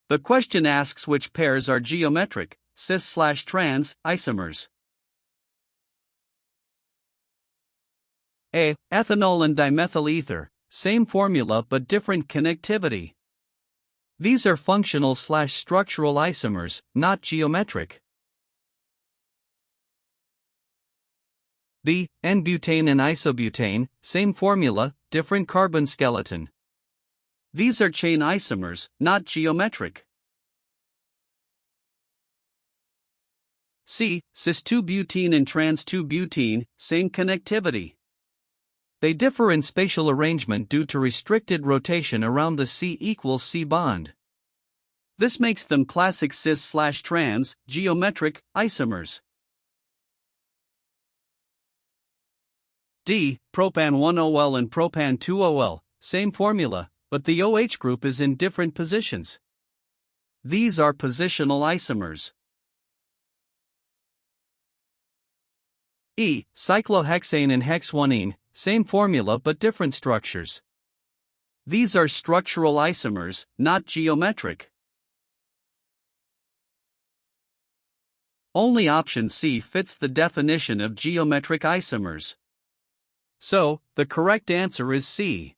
The question asks which pairs are geometric, cis/trans, isomers. A. Ethanol and dimethyl ether, same formula but different connectivity. These are functional/structural isomers, not geometric. B. N-butane and isobutane, same formula, different carbon skeleton. These are chain isomers, not geometric. C. Cis-2-butene and trans-2-butene, same connectivity. They differ in spatial arrangement due to restricted rotation around the C=C bond. This makes them classic cis/trans, geometric, isomers. D. Propan-1-OL and propan-2-OL, same formula, but the OH group is in different positions. These are positional isomers. E. Cyclohexane and hex-1-ene, same formula but different structures. These are structural isomers, not geometric. Only option C fits the definition of geometric isomers. So, the correct answer is C.